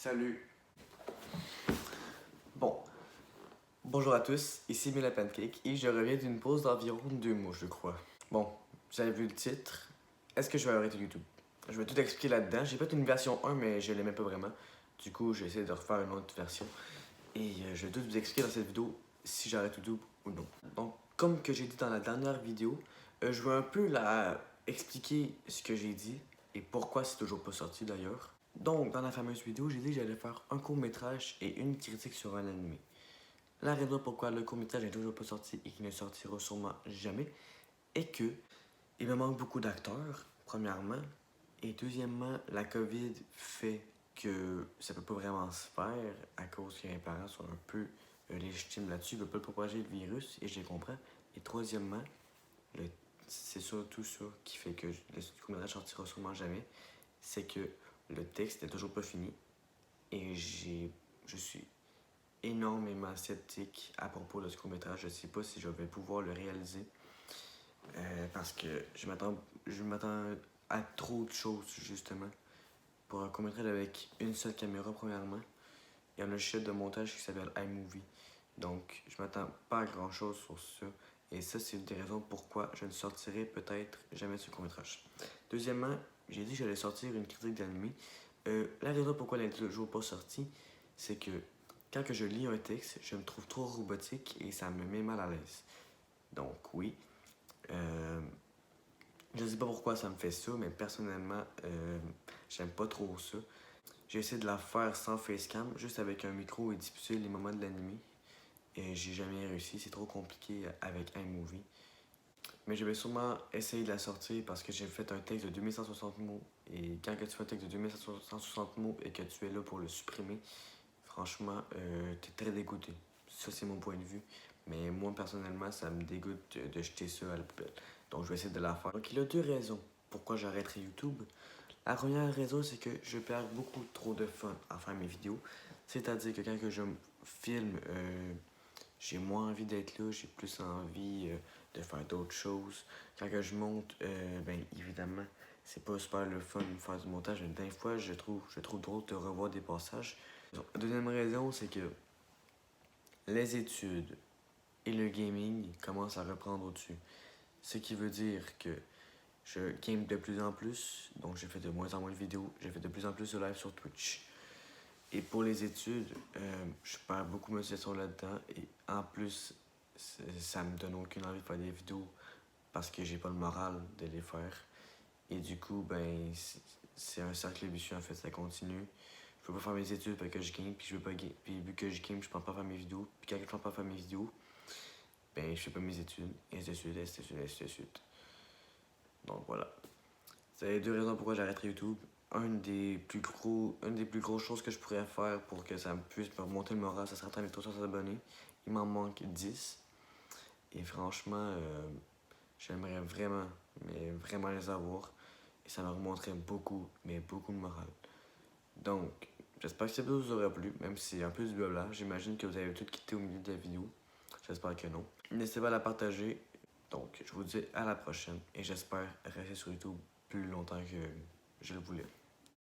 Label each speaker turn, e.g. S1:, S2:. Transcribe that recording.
S1: Salut. Bon, bonjour à tous, ici Mila Pancake et je reviens d'une pause d'environ 2 mois, je crois. Bon, vous avez vu le titre. Est-ce que je vais arrêter YouTube? Je vais tout expliquer là-dedans. J'ai fait une version 1, mais je l'aimais pas vraiment. Du coup, j'ai essayé de refaire une autre version. Et je vais tout vous expliquer dans cette vidéo si j'arrête YouTube ou non. Donc, comme que j'ai dit dans la dernière vidéo, je vais un peu expliquer ce que j'ai dit et pourquoi c'est toujours pas sorti d'ailleurs. Donc, dans la fameuse vidéo, j'ai dit que j'allais faire un court-métrage et une critique sur un animé. La raison pourquoi le court-métrage n'est toujours pas sorti et qu'il ne sortira sûrement jamais est que il me manque beaucoup d'acteurs, premièrement, et deuxièmement, la COVID fait que ça peut pas vraiment se faire à cause que mes parents sont un peu légitimes là-dessus, ils veulent pas propager le virus, et je les comprends. Et troisièmement, c'est surtout ça qui fait que le court-métrage sortira sûrement jamais, c'est que le texte n'est toujours pas fini et je suis énormément sceptique à propos de ce court-métrage. Je sais pas si je vais pouvoir le réaliser parce que je m'attends à trop de choses justement. Pour un court-métrage avec une seule caméra, premièrement, il y a un logiciel de montage qui s'appelle iMovie. Donc, je m'attends pas à grand-chose sur ça. Et ça, c'est une des raisons pourquoi je ne sortirai peut-être jamais ce court-métrage. Deuxièmement, j'ai dit que j'allais sortir une critique d'anime. La raison pourquoi elle n'est toujours pas sortie, c'est que quand que je lis un texte, je me trouve trop robotique et ça me met mal à l'aise. Donc, oui. Je ne sais pas pourquoi ça me fait ça, mais personnellement, j'aime pas trop ça. J'ai essayé de la faire sans facecam, juste avec un micro et diffuser les moments de l'anime. Et j'ai jamais réussi, c'est trop compliqué avec iMovie. Mais je vais sûrement essayer de la sortir parce que j'ai fait un texte de 2160 mots. Et quand que tu fais un texte de 2160 mots et que tu es là pour le supprimer, franchement, t'es très dégoûté. Ça, c'est mon point de vue. Mais moi, personnellement, ça me dégoûte de jeter ça à la poubelle. Donc, je vais essayer de la faire. Donc, il y a deux raisons pourquoi j'arrêterai YouTube. La première raison, c'est que je perds beaucoup trop de fun à faire mes vidéos. C'est-à-dire que quand que je filme, j'ai moins envie d'être là, j'ai plus envie de faire d'autres choses. Quand que je monte, ben évidemment, c'est pas super le fun de faire du montage, mais des fois, je trouve drôle de revoir des passages. La deuxième raison, c'est que les études et le gaming commencent à reprendre au-dessus. Ce qui veut dire que je game de plus en plus, donc j'ai fait de moins en moins de vidéos, j'ai fait de plus en plus de live sur Twitch. Et pour les études, je perds beaucoup de motivation là-dedans et en plus, ça me donne aucune envie de faire des vidéos parce que j'ai pas le moral de les faire. Et du coup, ben, c'est un cercle vicieux en fait, ça continue. Je peux pas faire mes études parce que je game, puis je veux pas game, puis vu que je game, je peux pas faire mes vidéos. Puis quand je peux pas faire mes vidéos, ben, je fais pas mes études, et ainsi de suite, ainsi de suite, ainsi de suite. Donc voilà. C'est les deux raisons pourquoi j'arrêterai YouTube. Une des plus grosses choses que je pourrais faire pour que ça me puisse me remonter le moral, ça serait atteindre les 300 abonnés. Il m'en manque 10. Et franchement, j'aimerais vraiment, mais vraiment les avoir. Et ça me remonterait beaucoup, mais beaucoup de morale. Donc, j'espère que cette vidéo vous aura plu, même si c'est un peu du blabla. J'imagine que vous avez tout quitté au milieu de la vidéo. J'espère que non. N'hésitez pas à la partager. Donc, je vous dis à la prochaine et j'espère rester sur YouTube plus longtemps que je le voulais.